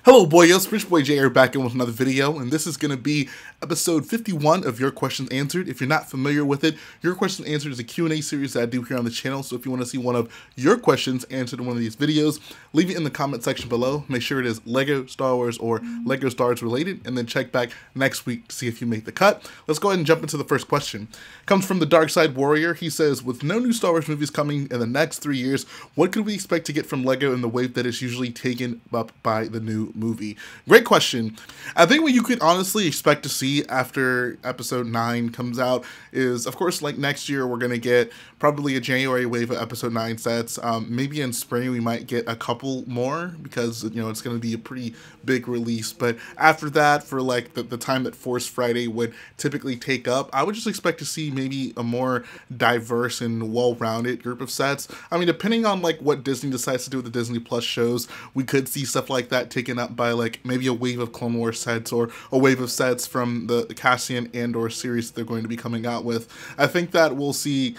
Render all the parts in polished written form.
Hello boyos, Rich Boy J here back in with another video, and this is going to be episode 51 of Your Questions Answered. If you're not familiar with it, Your Questions Answered is a Q&A series that I do here on the channel, so if you want to see one of your questions answered in one of these videos, leave it in the comment section below. Make sure it is LEGO, Star Wars, or LEGO Star Wars related, and then check back next week to see if you make the cut. Let's go ahead and jump into the first question. Comes from the Dark Side Warrior. He says, with no new Star Wars movies coming in the next 3 years, what could we expect to get from LEGO in the wave that is usually taken up by the new movie? Great question. I think what you could honestly expect to see after episode 9 comes out is, of course, like next year we're going to get probably a January wave of episode 9 sets. Maybe in spring we might get a couple more because, you know, it's going to be a pretty big release. But after that, for like the time that Force Friday would typically take up, I would just expect to see maybe a more diverse and well-rounded group of sets. I mean, depending on like what Disney decides to do with the Disney Plus shows, we could see stuff like that taken up by like maybe a wave of Clone Wars sets or a wave of sets from the Cassian Andor series that they're going to be coming out with. I think that we'll see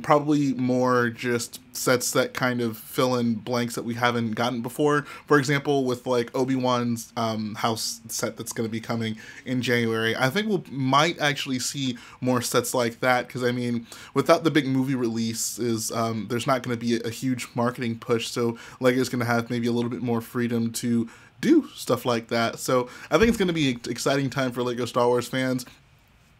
probably more just sets that kind of fill in blanks that we haven't gotten before. For example, with like Obi-Wan's house set that's going to be coming in January, I think we might actually see more sets like that, because I mean, without the big movie release, there's not going to be a huge marketing push, so LEGO is going to have maybe a little bit more freedom to do stuff like that. So I think it's going to be an exciting time for LEGO Star Wars fans.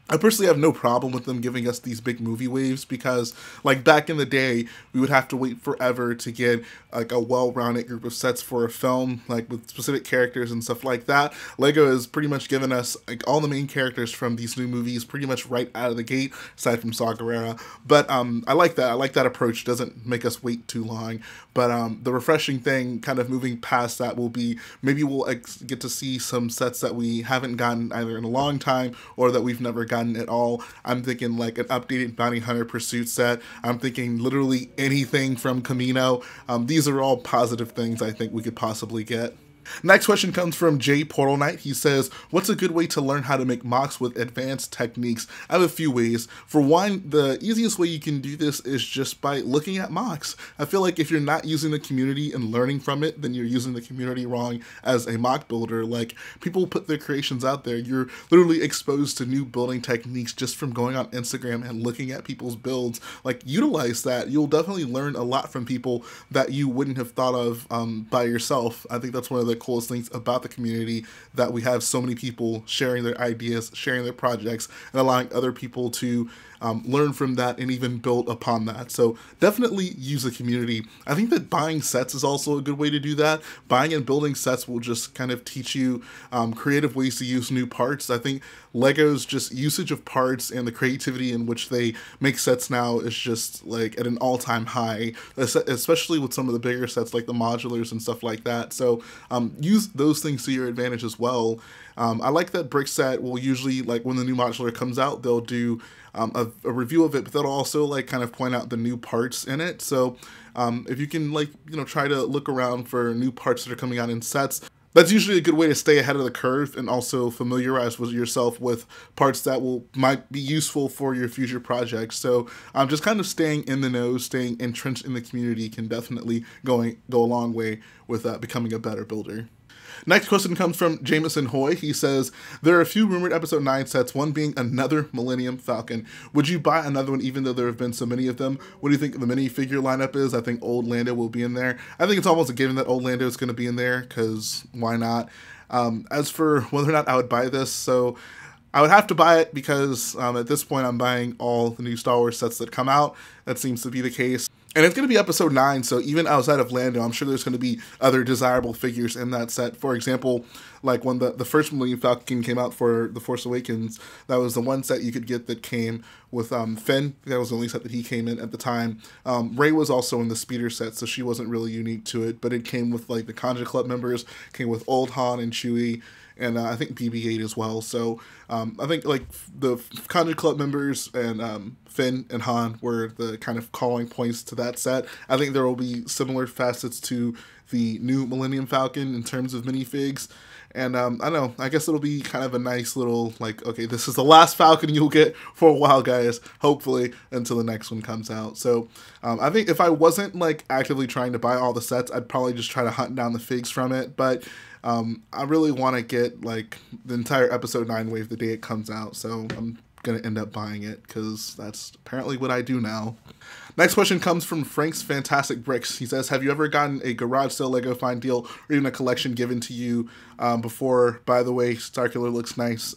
I personally have no problem with them giving us these big movie waves, because like back in the day we would have to wait forever to get like a well-rounded group of sets for a film, like with specific characters and stuff like that. LEGO has pretty much given us like all the main characters from these new movies pretty much right out of the gate, aside from Saw Gerrera. But I like that. I like that approach. It doesn't make us wait too long. But the refreshing thing kind of moving past that will be maybe we'll get to see some sets that we haven't gotten either in a long time or that we've never gotten at all. I'm thinking like an updated Bounty Hunter Pursuit set. I'm thinking literally anything from Camino. These are all positive things I think we could possibly get. Next question comes from J Portal Knight. He says, what's a good way to learn how to make mocks with advanced techniques? I have a few ways. For one, the easiest way you can do this is just by looking at mocks. I feel like if you're not using the community and learning from it, then you're using the community wrong as a mock builder. Like, people put their creations out there. You're literally exposed to new building techniques just from going on Instagram and looking at people's builds. Like, utilize that. You'll definitely learn a lot from people that you wouldn't have thought of by yourself. I think that's one of the coolest things about the community, that we have so many people sharing their ideas, sharing their projects, and allowing other people to learn from that and even build upon that. So definitely use the community. I think that buying sets is also a good way to do that. Buying and building sets will just kind of teach you creative ways to use new parts. I think LEGO's just usage of parts and the creativity in which they make sets now is just like at an all-time high, especially with some of the bigger sets like the modulars and stuff like that. So use those things to your advantage as well. I like that Brickset will usually, like when the new modular comes out, they'll do a review of it, but they'll also like kind of point out the new parts in it. So if you can, like, you know, try to look around for new parts that are coming out in sets, that's usually a good way to stay ahead of the curve and also familiarize with yourself with parts that might be useful for your future projects. So just kind of staying in the know, staying entrenched in the community can definitely go a long way with becoming a better builder. Next question comes from Jameson Hoy. He says, there are a few rumored episode 9 sets, one being another Millennium Falcon. Would you buy another one even though there have been so many of them? What do you think the minifigure lineup is? I think Old Lando will be in there. I think it's almost a given that Old Lando is going to be in there, because why not? As for whether or not I would buy this, so I would have to buy it because at this point I'm buying all the new Star Wars sets that come out. That seems to be the case. And it's going to be episode 9, so even outside of Lando, I'm sure there's going to be other desirable figures in that set. For example, like when the first Millennium Falcon came out for The Force Awakens, that was the one set you could get that came with Finn. That was the only set that he came in at the time. Rey was also in the speeder set, so she wasn't really unique to it, but it came with like the Conja Club members, came with Old Han and Chewie, and I think BB-8 as well. So I think like the Conja Club members and Finn and Han were the kind of calling points to that set. I think there will be similar facets to the new Millennium Falcon in terms of minifigs. And I don't know, I guess it'll be kind of a nice little, like, okay, this is the last Falcon you'll get for a while, guys, hopefully, until the next one comes out. So I think if I wasn't like actively trying to buy all the sets, I'd probably just try to hunt down the figs from it. But I really want to get like the entire episode 9 wave the day it comes out, so I'm gonna end up buying it because that's apparently what I do now. Next question comes from Frank's Fantastic Bricks. He says, have you ever gotten a garage sale Lego find deal or even a collection given to you before? By the way, Starkiller looks nice.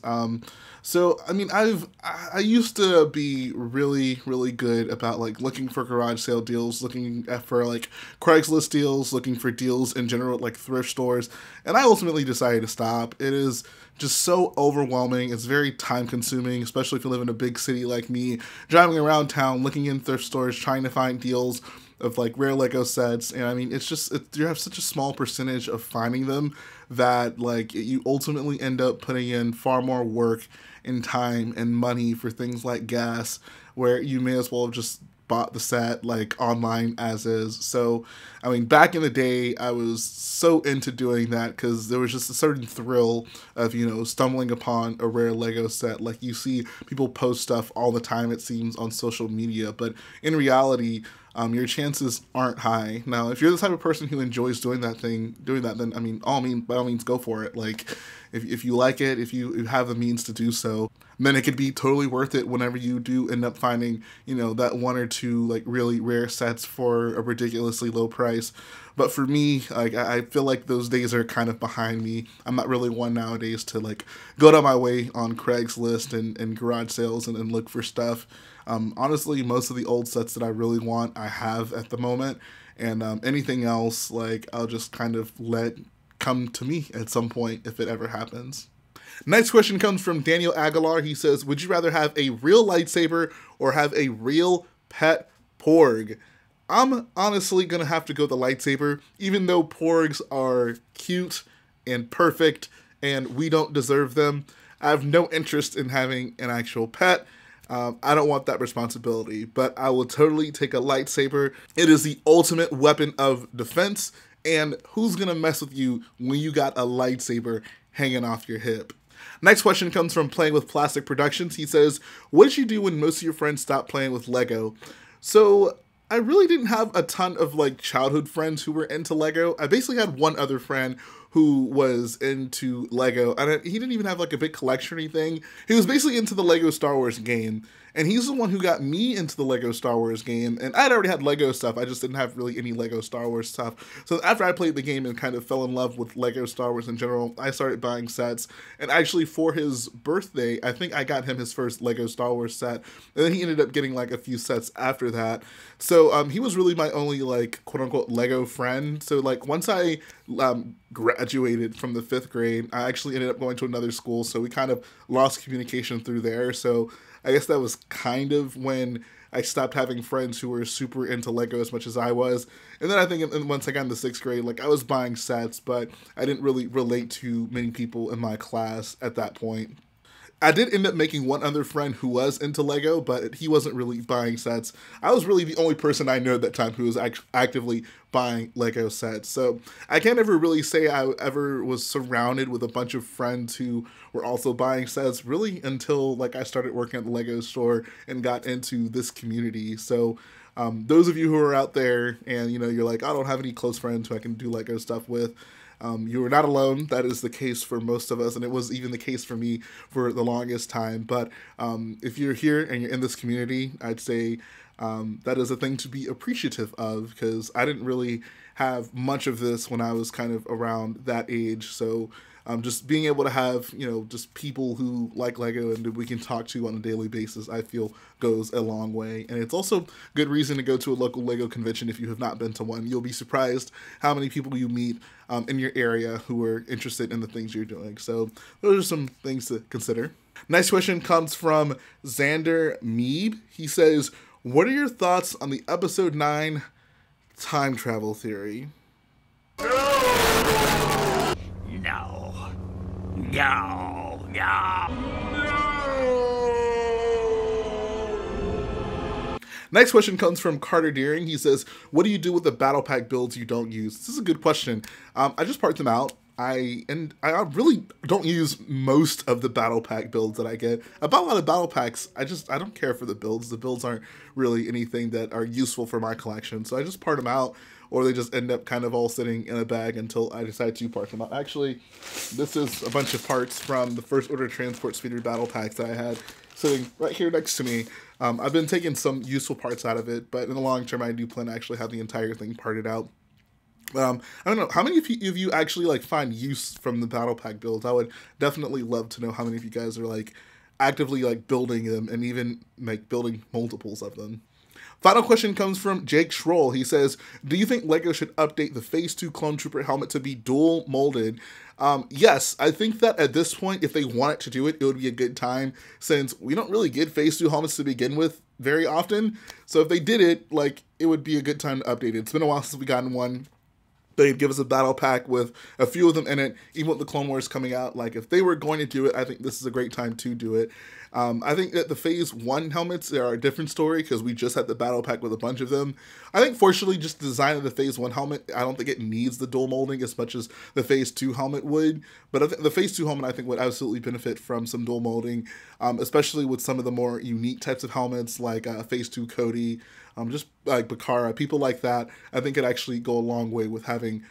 So, I mean, I used to be really, really good about like looking for garage sale deals, looking for like Craigslist deals, looking for deals in general at like thrift stores. And I ultimately decided to stop. It is just so overwhelming. It's very time consuming, especially if you live in a big city like me, driving around town, looking in thrift stores, trying to find deals of like rare Lego sets. And I mean, it's just, you have such a small percentage of finding them that like you ultimately end up putting in far more work and time and money for things like gas, where you may as well have just bought the set like online as is. So I mean, back in the day I was so into doing that because there was just a certain thrill of, you know, stumbling upon a rare Lego set. Like you see people post stuff all the time, it seems, on social media, but in reality your chances aren't high. Now if you're the type of person who enjoys doing that, then I mean, by all means go for it. Like if you like it, if you have the means to do so, then it could be totally worth it whenever you do end up finding, you know, that one or two like really rare sets for a ridiculously low price. But for me, like I feel like those days are kind of behind me. I'm not really one nowadays to like go down my way on Craigslist and garage sales and look for stuff. Honestly, most of the old sets that I really want, I have at the moment, and anything else, like I'll just kind of let come to me at some point if it ever happens. Next question comes from Daniel Aguilar. He says, would you rather have a real lightsaber or have a real pet porg? I'm honestly gonna have to go the lightsaber, even though porgs are cute and perfect and we don't deserve them. I have no interest in having an actual pet. I don't want that responsibility, but I will totally take a lightsaber. It is the ultimate weapon of defense, and who's gonna mess with you when you got a lightsaber hanging off your hip? Next question comes from Playing with Plastic Productions. He says, what did you do when most of your friends stopped playing with Lego? So I really didn't have a ton of like childhood friends who were into Lego. I basically had one other friend who was into Lego, and he didn't even have like a big collection or anything. He was basically into the Lego Star Wars game, and he's the one who got me into the Lego Star Wars game. And I'd already had Lego stuff, I just didn't have really any Lego Star Wars stuff. So after I played the game and kind of fell in love with Lego Star Wars in general, I started buying sets. And actually for his birthday, I think I got him his first Lego Star Wars set, and then he ended up getting like a few sets after that. So he was really my only like quote unquote Lego friend. So like once I graduated from the 5th grade, I actually ended up going to another school, so we kind of lost communication through there. So I guess that was kind of when I stopped having friends who were super into Lego as much as I was. And then I think once I got into 6th grade, like I was buying sets, but I didn't really relate to many people in my class at that point. I did end up making one other friend who was into Lego, but he wasn't really buying sets. I was really the only person I knew at that time who was actively buying Lego sets. So I can't ever really say I ever was surrounded with a bunch of friends who were also buying sets really until like I started working at the Lego store and got into this community. So those of you who are out there and you know you're like, I don't have any close friends who I can do Lego stuff with, you are not alone. That is the case for most of us, and it was even the case for me for the longest time. But if you're here and you're in this community, I'd say that is a thing to be appreciative of, because I didn't really have much of this when I was kind of around that age. So just being able to have, you know, just people who like Lego and we can talk to on a daily basis, I feel goes a long way. And it's also good reason to go to a local Lego convention if you have not been to one. You'll be surprised how many people you meet in your area who are interested in the things you're doing. So those are some things to consider. Next question comes from Xander Meeb. He says, what are your thoughts on the episode 9 time travel theory? No. Next question comes from Carter Deering. He says, what do you do with the battle pack builds you don't use? This is a good question. I just part them out. I really don't use most of the battle pack builds that I get. About a lot of battle packs, I don't care for the builds. The builds aren't really anything that are useful for my collection, so I just part them out. or they just end up kind of all sitting in a bag until I decide to part them out. Actually, this is a bunch of parts from the First Order Transport Speeder battle packs that I had sitting right here next to me. I've been taking some useful parts out of it, but in the long term, I do plan to actually have the entire thing parted out. I don't know, how many of you actually like find use from the battle pack builds? I would definitely love to know how many of you guys are like actively like building them and even like building multiples of them. Final question comes from Jake Schroll. He says, do you think LEGO should update the Phase 2 Clone Trooper helmet to be dual molded? Yes, I think that at this point, if they wanted to do it, it would be a good time, since we don't really get Phase 2 helmets to begin with very often. So if they did it, like, it would be a good time to update it. It's been a while since we gotten one. They'd give us a battle pack with a few of them in it, even with the Clone Wars coming out. Like, if they were going to do it, I think this is a great time to do it. I think that the Phase 1 helmets are a different story, because we just had the battle pack with a bunch of them. I think, fortunately, just the design of the Phase 1 helmet, I don't think it needs the dual molding as much as the Phase 2 helmet would. But the Phase 2 helmet, I think, would absolutely benefit from some dual molding, especially with some of the more unique types of helmets, like Phase 2 Cody, just like Bakara, people like that. I think it actually go a long way with having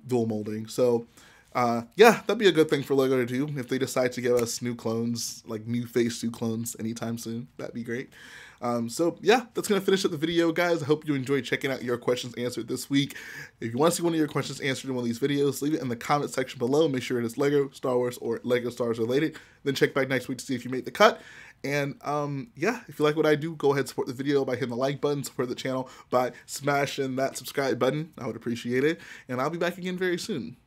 dual molding. So yeah, that'd be a good thing for LEGO to do if they decide to give us new clones, like new Phase 2 clones anytime soon. That'd be great. So yeah, that's going to finish up the video, guys. I hope you enjoyed checking out your questions answered this week. If you want to see one of your questions answered in one of these videos, leave it in the comment section below. Make sure it is LEGO, Star Wars, or LEGO Star Wars related. Then check back next week to see if you made the cut. And yeah, if you like what I do, go ahead and support the video by hitting the like button, support the channel by smashing that subscribe button. I would appreciate it. And I'll be back again very soon.